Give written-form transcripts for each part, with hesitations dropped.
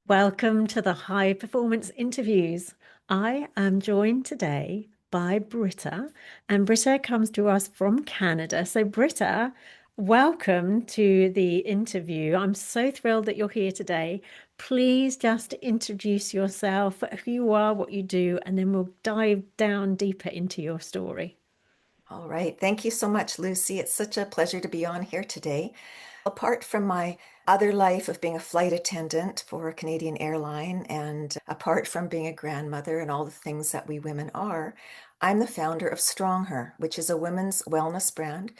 Welcome to the High Performance Interviews. I am joined today by Brita, and Brita comes to us from Canada. So, Brita, welcome to the interview. I'm so thrilled that you're here today. Please just introduce yourself, who you are, what you do, and then we'll dive down deeper into your story. All right. Thank you so much, Lucy. It's such a pleasure to be on here today. Apart from my other life of being a flight attendant for a Canadian airline, and apart from being a grandmother and all the things that we women are, I'm the founder of StrongHer, which is a women's wellness brand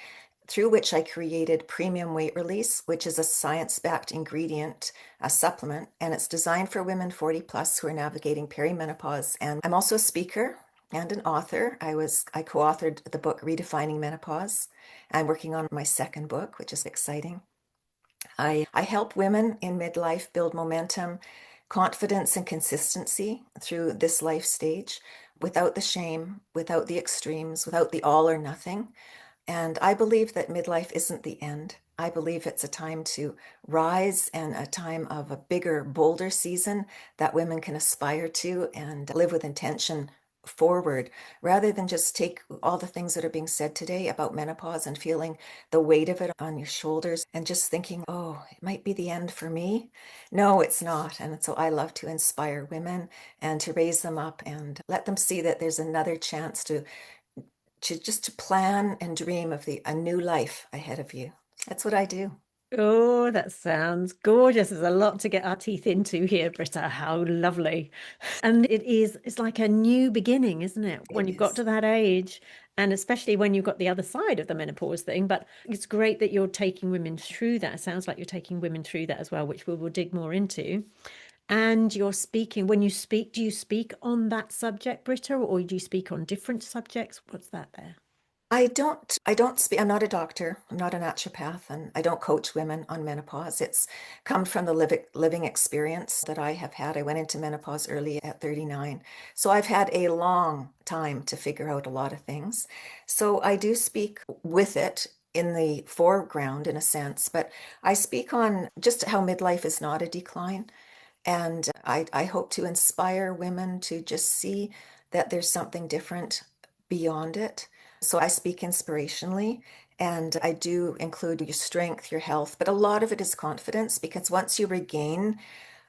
through which I created Premium Weight Release, which is a science-backed ingredient, a supplement, and it's designed for women 40 plus who are navigating perimenopause. And I'm also a speaker and an author. I co-authored the book Redefining Menopause. I'm working on my second book, which is exciting. I help women in midlife build momentum, confidence, and consistency through this life stage without the shame, without the extremes, without the all or nothing. And I believe that midlife isn't the end. I believe it's a time to rise and a time of a bigger, bolder season that women can aspire to and live with intention forward rather than just take all the things that are being said today about menopause and feeling the weight of it on your shoulders and just thinking, oh, it might be the end for me. No, it's not. And so I love to inspire women and to raise them up and let them see that there's another chance to plan and dream of a new life ahead of you. That's what I do. Oh, that sounds gorgeous. There's a lot to get our teeth into here, Britta. How lovely. And it's like a new beginning, isn't it? When It you've got is. to that age, and especially when you've got the other side of the menopause thing. But it's great that you're taking women through that. It sounds like you're taking women through that as well, which we will dig more into. And you're speaking, when you speak, do you speak on that subject, Britta, or do you speak on different subjects? What's that there? I don't speak, I'm not a doctor, I'm not a naturopath, and I don't coach women on menopause. It's come from the living experience that I have had. I went into menopause early at 39. So I've had a long time to figure out a lot of things. So I do speak with it in the foreground in a sense, but I speak on just how midlife is not a decline. And I hope to inspire women to just see that there's something different beyond it. So I speak inspirationally and I do include your strength, your health, but a lot of it is confidence because once you regain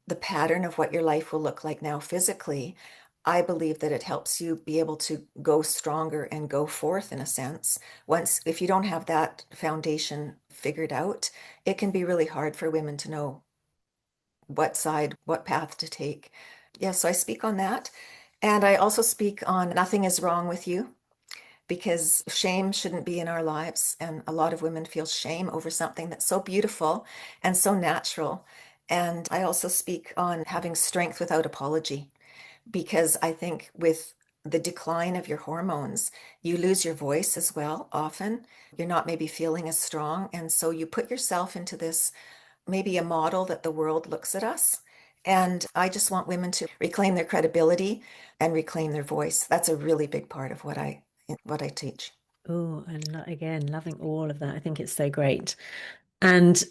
the pattern of what your life will look like now physically, I believe that it helps you be able to go stronger and go forth in a sense. Once, if you don't have that foundation figured out, it can be really hard for women to know what side, what path to take. Yeah, so I speak on that. And I also speak on nothing is wrong with you because shame shouldn't be in our lives. And a lot of women feel shame over something that's so beautiful and so natural. And I also speak on having strength without apology because I think with the decline of your hormones, you lose your voice as well often. You're not maybe feeling as strong. And so you put yourself into this maybe a model that the world looks at us. And I just want women to reclaim their credibility and reclaim their voice. That's a really big part of what I teach. Oh, and again, loving all of that. I think it's so great. And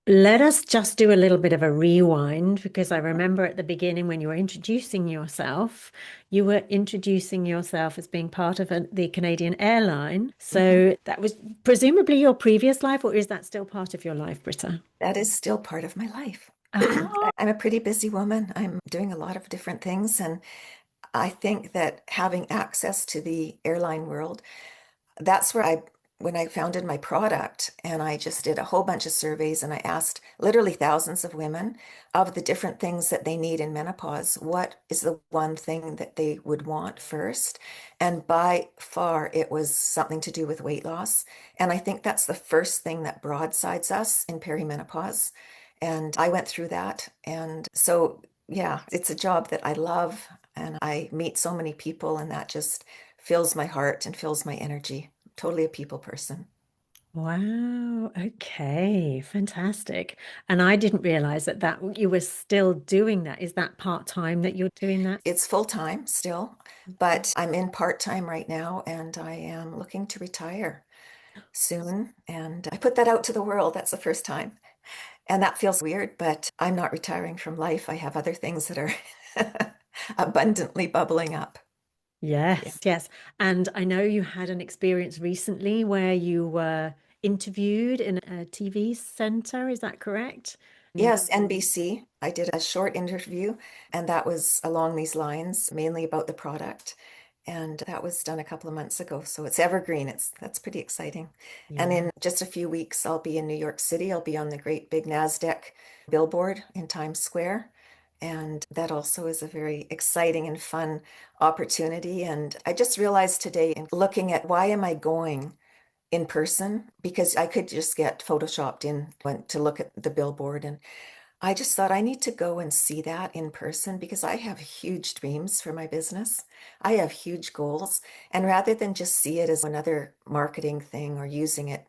let us just do a little bit of a rewind because I remember at the beginning when you were introducing yourself as being part of the Canadian airline. Mhm. So that was presumably your previous life, or is that still part of your life, Britta? That is still part of my life. Oh, I'm a pretty busy woman. I'm doing a lot of different things. And I think that having access to the airline world, that's where when I founded my product and I just did a whole bunch of surveys and I asked literally thousands of women of the different things that they need in menopause, what is the one thing that they would want first? And by far, it was something to do with weight loss. And I think that's the first thing that broadsides us in perimenopause. And I went through that. And so, yeah, it's a job that I love and I meet so many people and that just fills my heart and fills my energy. Totally a people person. wow. Okay. Fantastic. And I didn't realize that you were still doing that. Is that part-time that you're doing that? It's full time still, but I'm in part time right now and I am looking to retire soon. And I put that out to the world. That's the first time. And that feels weird, but I'm not retiring from life. I have other things that are abundantly bubbling up. Yeah. Yes, yes. And I know you had an experience recently where you were interviewed in a TV center, is that correct? And Yes, NBC. I did a short interview, and that was along these lines, mainly about the product. And that was done a couple of months ago. So it's evergreen. That's pretty exciting. And yeah. in just a few weeks, I'll be in New York City. I'll be on the great big NASDAQ billboard in Times Square. And that also is a very exciting and fun opportunity. And I just realized today in looking at why am I going in person? Because I could just get photoshopped in went to look at the billboard, and I just thought I need to go and see that in person because I have huge dreams for my business. I have huge goals. And rather than just see it as another marketing thing or using it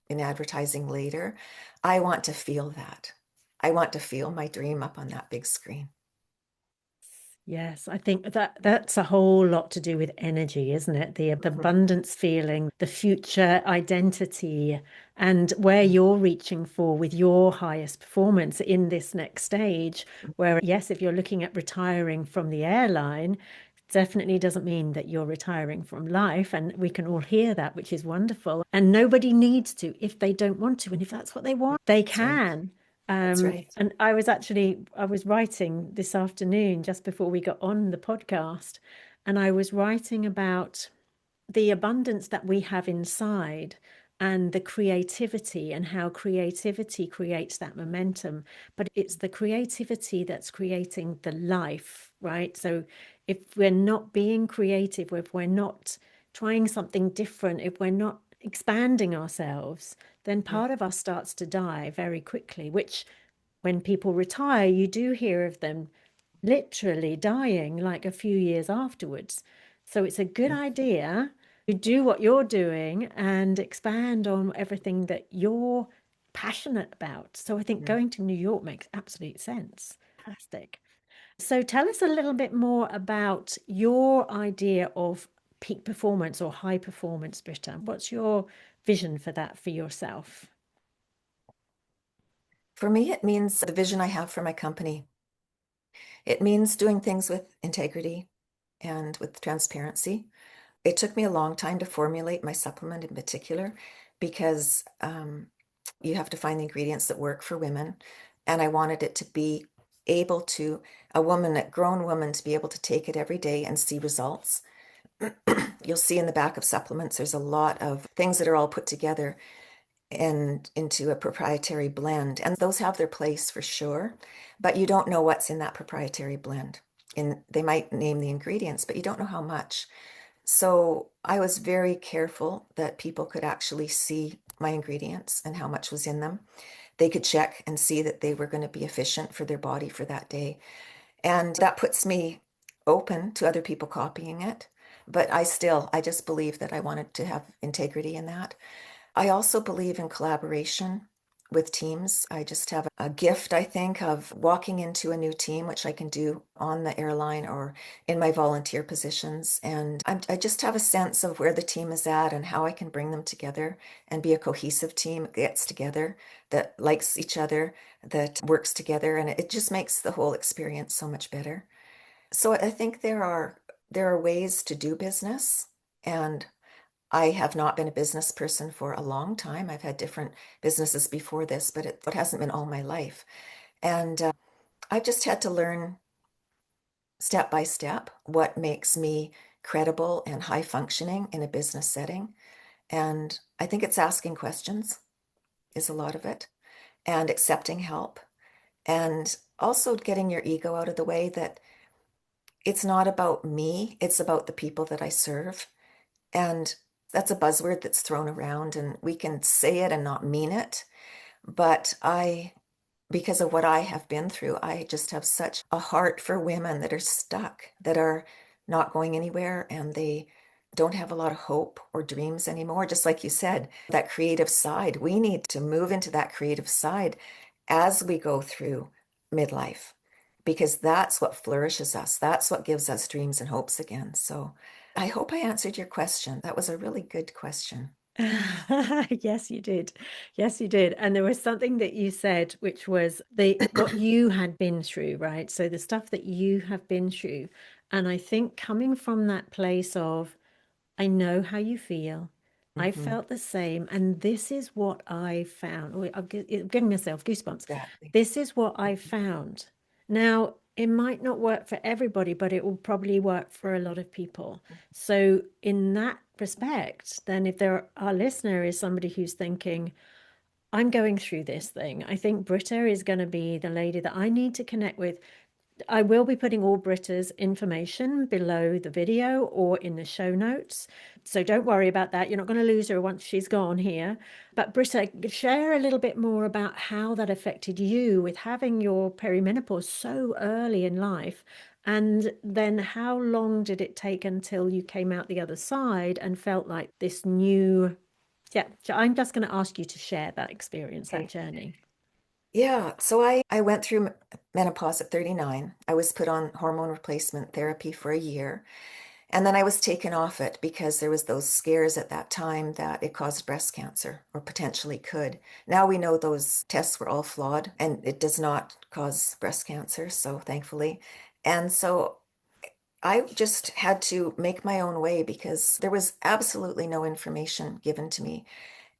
in advertising later, I want to feel that. I want to feel my dream up on that big screen. Yes, I think that that's a whole lot to do with energy, isn't it? The Mhm. abundance feeling, the future identity, and where you're reaching for with your highest performance in this next stage. Where, yes, if you're looking at retiring from the airline, definitely doesn't mean that you're retiring from life. And we can all hear that, which is wonderful. And nobody needs to if they don't want to. And if that's what they want, they That's right. can. That's right. And I was writing this afternoon just before we got on the podcast, and I was writing about the abundance that we have inside and the creativity and how creativity creates that momentum. But it's the creativity that's creating the life, right? So if we're not being creative, if we're not trying something different, if we're not expanding ourselves, then Mm. part of us starts to die very quickly, which when people retire, you do hear of them literally dying like a few years afterwards. So it's a good Yeah. idea to do what you're doing and expand on everything that you're passionate about. So I think Mm. going to New York makes absolute sense. Fantastic. So tell us a little bit more about your idea of peak performance or high performance, Britta. What's your vision for that for yourself? For me, it means the vision I have for my company. It means doing things with integrity and with transparency. It took me a long time to formulate my supplement in particular because you have to find the ingredients that work for women. And I wanted it to be able to, a woman, a grown woman, to be able to take it every day and see results. You'll see in the back of supplements, there's a lot of things that are all put together and into a proprietary blend. And those have their place for sure, but you don't know what's in that proprietary blend. And they might name the ingredients, but you don't know how much. So I was very careful that people could actually see my ingredients and how much was in them. They could check and see that they were going to be efficient for their body for that day. And that puts me open to other people copying it. But I just believe that I wanted to have integrity in that. I also believe in collaboration with teams. I just have a gift, I think, of walking into a new team, which I can do on the airline or in my volunteer positions. And I just have a sense of where the team is at and how I can bring them together and be a cohesive team that gets together, that likes each other, that works together. And it just makes the whole experience so much better. So I think there are ways to do business. And I have not been a business person for a long time. I've had different businesses before this, but it hasn't been all my life. And I've just had to learn step by step what makes me credible and high functioning in a business setting. And I think it's asking questions is a lot of it, and accepting help, and also getting your ego out of the way that it's not about me, it's about the people that I serve. And that's a buzzword that's thrown around, and we can say it and not mean it. But because of what I have been through, I just have such a heart for women that are stuck, that are not going anywhere, and they don't have a lot of hope or dreams anymore. Just like you said, that creative side, we need to move into that creative side as we go through midlife, because that's what flourishes us. That's what gives us dreams and hopes again. So I hope I answered your question. That was a really good question. Yes, you did. Yes, you did. And there was something that you said, which was the what you had been through, right? So the stuff that you have been through. And I think coming from that place of, I know how you feel. I Hmm. felt the same. And this is what I found. Oh, I'm giving myself goosebumps. Exactly. This is what I Mhm. found. Now, it might not work for everybody, but it will probably work for a lot of people. So, in that respect, then if there our listener is somebody who's thinking, I'm going through this thing, I think Britta is going to be the lady that I need to connect with. I will be putting all Britta's information below the video or in the show notes. So don't worry about that. You're not going to lose her once she's gone here. But Britta, share a little bit more about how that affected you with having your perimenopause so early in life. And then how long did it take until you came out the other side and felt like this new. Yeah, so I'm just going to ask you to share that experience, that Okay. journey. Yeah. So I went through menopause at 39. I was put on hormone replacement therapy for a year. And then I was taken off it because there was those scares at that time that it caused breast cancer or potentially could. Now we know those tests were all flawed and it does not cause breast cancer, so thankfully. And so I just had to make my own way because there was absolutely no information given to me.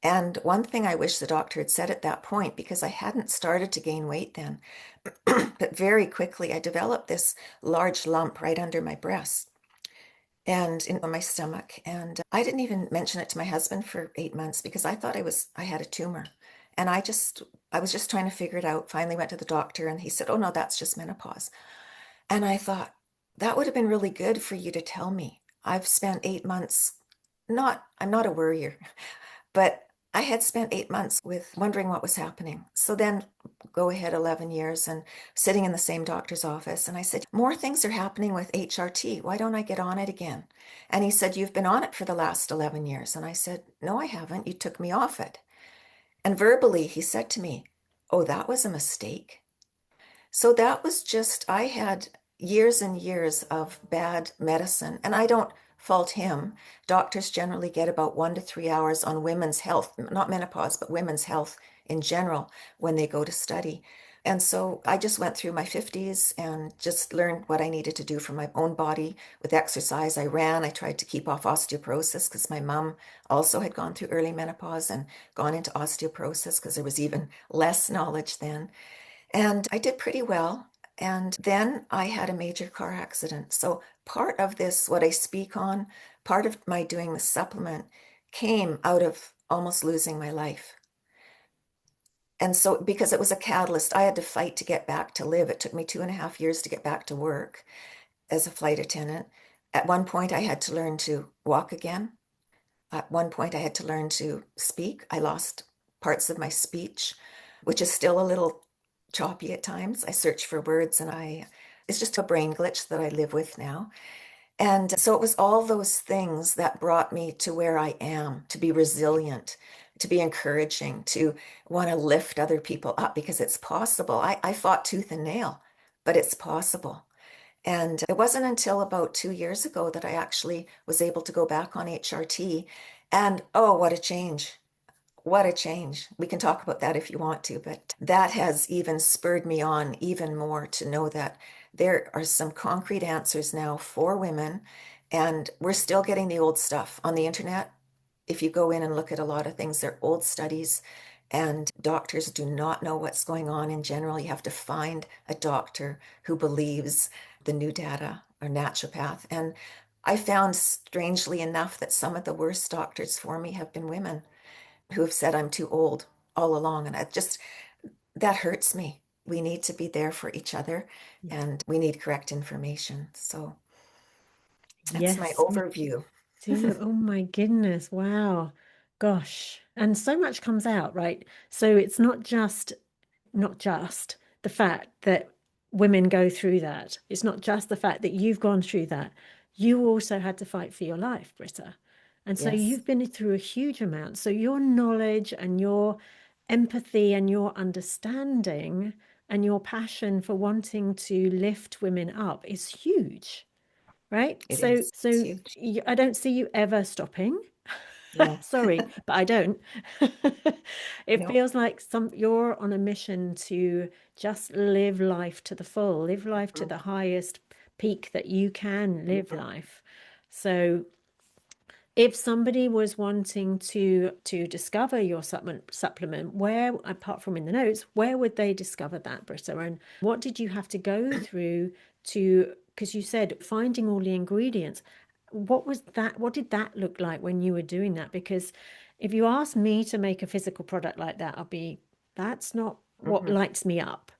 And one thing I wish the doctor had said at that point, because I hadn't started to gain weight then, but very quickly I developed this large lump right under my breast and in my stomach. And I didn't even mention it to my husband for 8 months because I thought I had a tumor. And I was just trying to figure it out. Finally went to the doctor and he said, "Oh no, that's just menopause." And I thought, that would have been really good for you to tell me. I've spent 8 months, I'm not a worrier, but I had spent 8 months with wondering what was happening. So then go ahead 11 years and sitting in the same doctor's office. And I said, more things are happening with HRT. Why don't I get on it again? And he said, you've been on it for the last 11 years. And I said, no, I haven't. You took me off it. And verbally, he said to me, oh, that was a mistake. So that was just, I had years and years of bad medicine, and I don't fault him. Doctors generally get about 1 to 3 hours on women's health, not menopause, but women's health in general when they go to study. And so I just went through my 50s and just learned what I needed to do for my own body with exercise. I ran, I tried to keep off osteoporosis because my mom also had gone through early menopause and gone into osteoporosis because there was even less knowledge then. And I did pretty well. And then I had a major car accident. So part of this, what I speak on, part of my doing the supplement came out of almost losing my life. And so, because it was a catalyst, I had to fight to get back to live. It took me 2.5 years to get back to work as a flight attendant. At one point, I had to learn to walk again. At one point, I had to learn to speak. I lost parts of my speech, which is still a little choppy at times. I search for words and it's just a brain glitch that I live with now. And so it was all those things that brought me to where I am, to be resilient, to be encouraging, to want to lift other people up because it's possible. I fought tooth and nail, but it's possible. And it wasn't until about 2 years ago that I actually was able to go back on HRT. And oh, what a change! What a change. We can talk about that if you want to, but that has even spurred me on even more to know that there are some concrete answers now for women. And we're still getting the old stuff on the internet. If you go in and look at a lot of things, they're old studies, and doctors do not know what's going on in general. You have to find a doctor who believes the new data or naturopath. And I found, strangely enough, that some of the worst doctors for me have been women who have said I'm too old all along. And that hurts me. We need to be there for each other Yeah. and we need correct information. So that's my Yes, we overview. do. Oh my goodness. Wow. Gosh. And so much comes out, right? So it's not just the fact that women go through that. It's not just the fact that you've gone through that. You also had to fight for your life, Britta. And so Yes, you've been through a huge amount. So your knowledge and your empathy and your understanding and your passion for wanting to lift women up is huge, right? it So is. It's so huge. I don't see you ever stopping. Yeah. Sorry, but I don't. It No. feels like you're on a mission to just live life to the full, live life to the highest peak that you can live Mhm. life. So if somebody was wanting to discover your supplement, where, apart from in the notes, where would they discover that, Britta? And what did you have to go through to, because you said finding all the ingredients. What was that? What did that look like when you were doing that? Because if you ask me to make a physical product like that, that's not what Mhm. lights me up.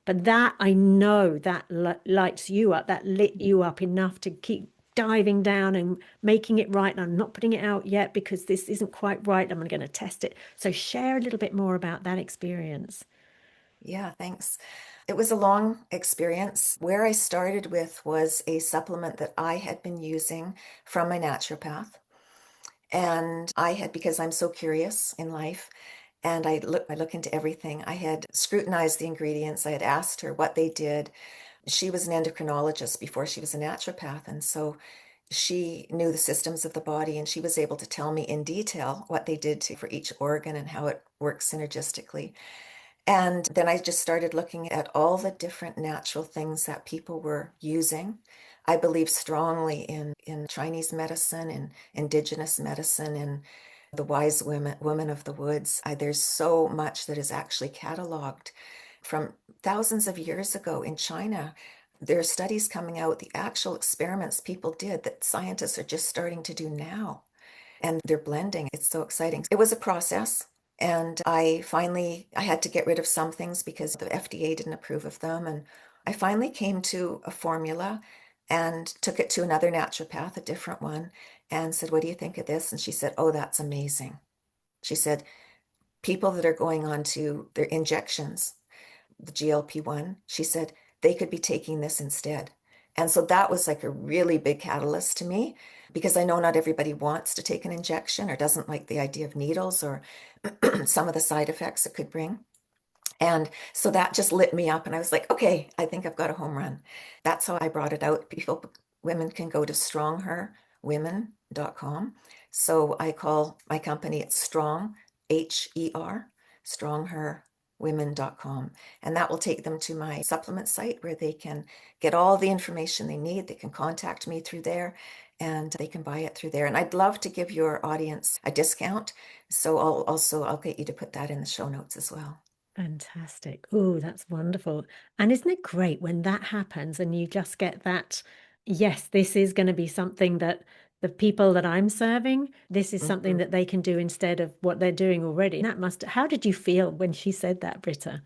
But that I know that lights you up, that lit you up enough to keep diving down and making it right. And I'm not putting it out yet because this isn't quite right. I'm going to test it. So share a little bit more about that experience. Yeah, thanks. It was a long experience. Where I started with was a supplement that I had been using from my naturopath. And I had, because I'm so curious in life, and I look into everything. I had scrutinized the ingredients. I had asked her what they did. She was an endocrinologist before she was a naturopath, and so she knew the systems of the body, and she was able to tell me in detail what they did for each organ and how it works synergistically. And then I just started looking at all the different natural things that people were using. I believe strongly in Chinese medicine, in indigenous medicine, in the wise women of the woods. There's so much that is actually cataloged from thousands of years ago in China. There are studies coming out, the actual experiments people did that scientists are just starting to do now, and they're blending. It's so exciting. It was a process. And I had to get rid of some things because the FDA didn't approve of them. And I finally came to a formula and took it to another naturopath, a different one, and said, "What do you think of this?" And she said, "Oh, that's amazing." She said, "People that are going on to their injections, the GLP-1, she said they could be taking this instead." And so that was like a really big catalyst to me because I know not everybody wants to take an injection or doesn't like the idea of needles or some of the side effects it could bring. And so that just lit me up. And I was like, okay, I think I've got a home run. That's how I brought it out. Women can go to strongherwomen.com. So I call my company, it's Strong, HER, strongherwomen.com. And that will take them to my supplement site where they can get all the information they need. They can contact me through there and they can buy it through there. And I'd love to give your audience a discount. So I'll get you to put that in the show notes as well. Fantastic. Oh, that's wonderful. And isn't it great when that happens and you just get that, yes, this is going to be something that the people that I'm serving, this is something Mhm. that they can do instead of what they're doing already. How did you feel when she said that, Britta?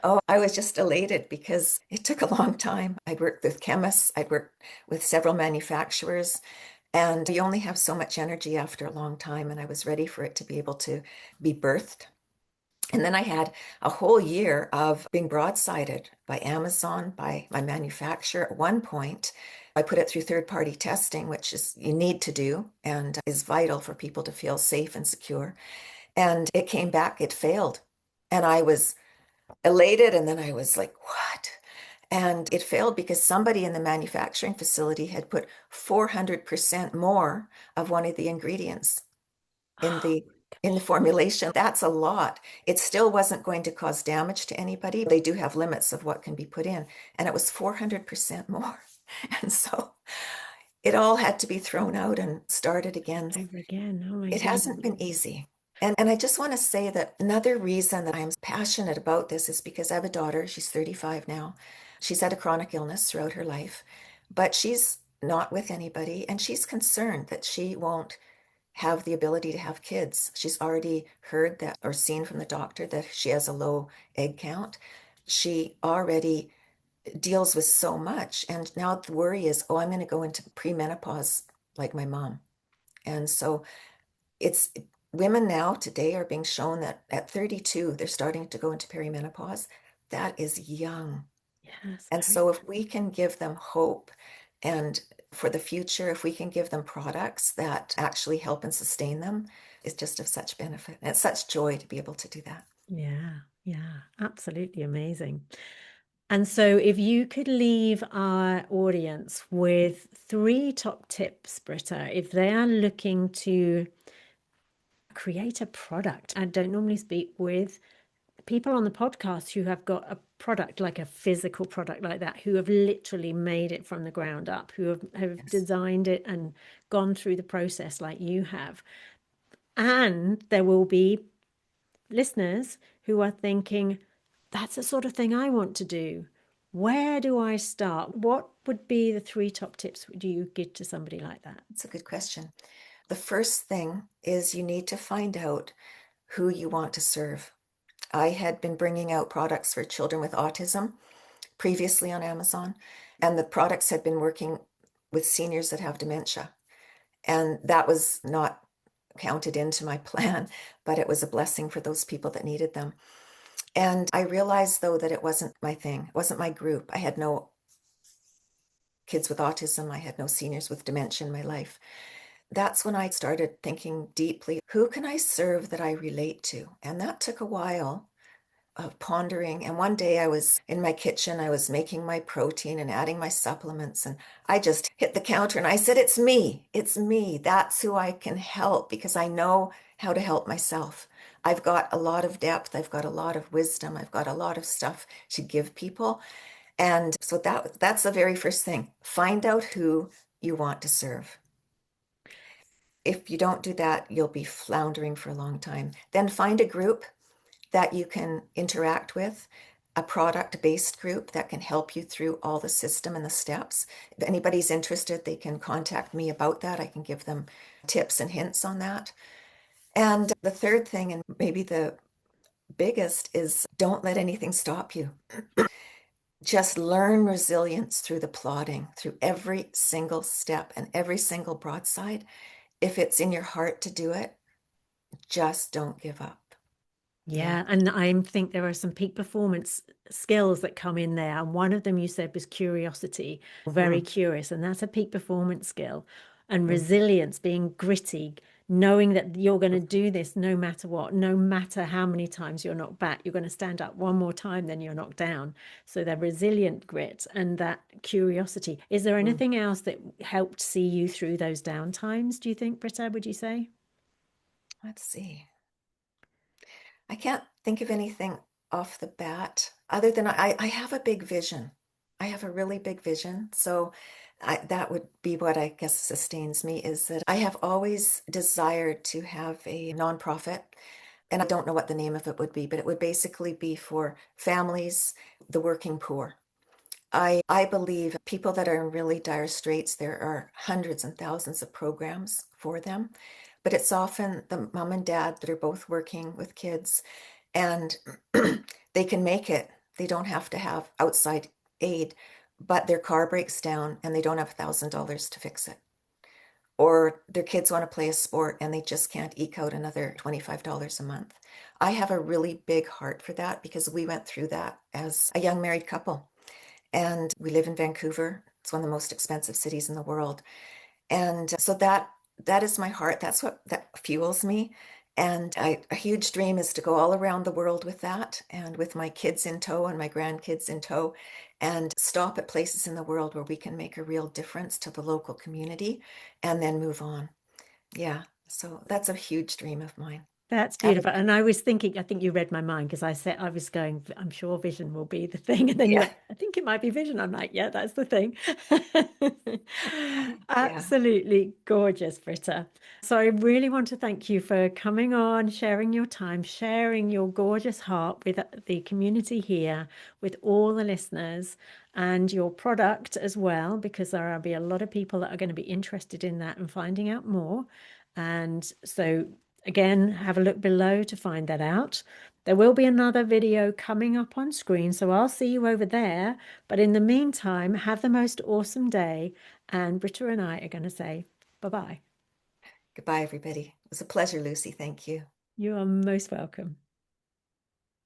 Oh, I was just elated because it took a long time. I'd worked with chemists, I'd worked with several manufacturers, and you only have so much energy after a long time. And I was ready for it to be able to be birthed. And then I had a whole year of being broadsided by Amazon, by my manufacturer. At one point, I put it through third-party testing, which is you need to do and is vital for people to feel safe and secure. And it came back, it failed. And I was elated, and then I was like, what? And it failed because somebody in the manufacturing facility had put 400% more of one of the ingredients in Oh, the formulation. That's a lot. It still wasn't going to cause damage to anybody. They do have limits of what can be put in, and it was 400% more. And so it all had to be thrown out and started again. over again. Oh my It hasn't goodness. been easy. And I just want to say that another reason that I'm passionate about this is because I have a daughter. She's 35 now. She's had a chronic illness throughout her life, but she's not with anybody, and she's concerned that she won't have the ability to have kids. She's already heard that or seen from the doctor that she has a low egg count. She already deals with so much. And now the worry is, oh, I'm going to go into premenopause like my mom. And so it's women now today are being shown that at 32, they're starting to go into perimenopause. That is young. Yes, And very. so if we can give them hope and for the future, if we can give them products that actually help and sustain them, it's just of such benefit. And it's such joy to be able to do that. Yeah, yeah, absolutely amazing. And so, if you could leave our audience with three top tips, Britta, if they are looking to create a product. I don't normally speak with people on the podcast who have got a product, like a physical product like that, who have literally made it from the ground up, who have Yes, designed it and gone through the process like you have. And there will be listeners who are thinking, that's the sort of thing I want to do. Where do I start? What would be the three top tips do you give to somebody like that? that's a good question. The first thing is you need to find out who you want to serve. I had been bringing out products for children with autism previously on Amazon, and the products had been working with seniors that have dementia. And that was not counted into my plan, but it was a blessing for those people that needed them. And I realized, though, that it wasn't my thing. It wasn't my group. I had no kids with autism. I had no seniors with dementia in my life. That's when I started thinking deeply, who can I serve that I relate to? And that took a while of pondering. And one day I was in my kitchen, I was making my protein and adding my supplements. And I just hit the counter and I said, it's me. It's me. That's who I can help because I know how to help myself. I've got a lot of depth. I've got a lot of wisdom. I've got a lot of stuff to give people. And so that's the very first thing. Find out who you want to serve. If you don't do that, you'll be floundering for a long time. Then find a group that you can interact with, a product-based group that can help you through all the system and the steps. If anybody's interested, they can contact me about that. I can give them tips and hints on that. And the third thing, and maybe the biggest, is don't let anything stop you. Just learn resilience through the plodding, through every single step and every single broadside. If it's in your heart to do it, just don't give up. Yeah. Yeah, and I think there are some peak performance skills that come in there. And one of them you said was curiosity, very Mm-hmm. curious, and that's a peak performance skill. And Mm-hmm. resilience, being gritty, knowing that you're going to do this no matter what, no matter how many times you're knocked back, you're going to stand up one more time, then you're knocked down. So that resilient grit and that curiosity. Is there Mm. anything else that helped see you through those down times, do you think, Britta, would you say? Let's see. I can't think of anything off the bat other than I have a big vision. I have a really big vision. So that would be what I guess sustains me is that I have always desired to have a nonprofit. And I don't know what the name of it would be, but it would basically be for families, the working poor. I believe people that are in really dire straits, there are hundreds and thousands of programs for them, but it's often the mom and dad that are both working with kids and they can make it. They don't have to have outside aid, but their car breaks down and they don't have $1,000 to fix it. Or their kids want to play a sport and they just can't eke out another $25 a month. I have a really big heart for that because we went through that as a young married couple. And we live in Vancouver. It's one of the most expensive cities in the world. And so that is my heart. That's what that fuels me. And a huge dream is to go all around the world with that and with my kids in tow and my grandkids in tow and stop at places in the world where we can make a real difference to the local community and then move on. Yeah. So that's a huge dream of mine. That's Other, beautiful. And I was thinking, I think you read my mind because I said, I was going, I'm sure vision will be the thing. And then you yeah. went, I think it might be vision. I'm like, yeah, that's the thing. Yeah. Absolutely gorgeous, Britta. So I really want to thank you for coming on, sharing your time, sharing your gorgeous heart with the community here, with all the listeners and your product as well, because there will be a lot of people that are going to be interested in that and finding out more. And so again, have a look below to find that out. There will be another video coming up on screen, so I'll see you over there. But in the meantime, have the most awesome day. And Britta and I are going to say bye-bye. Goodbye, everybody. It was a pleasure, Lucy. Thank you. You are most welcome.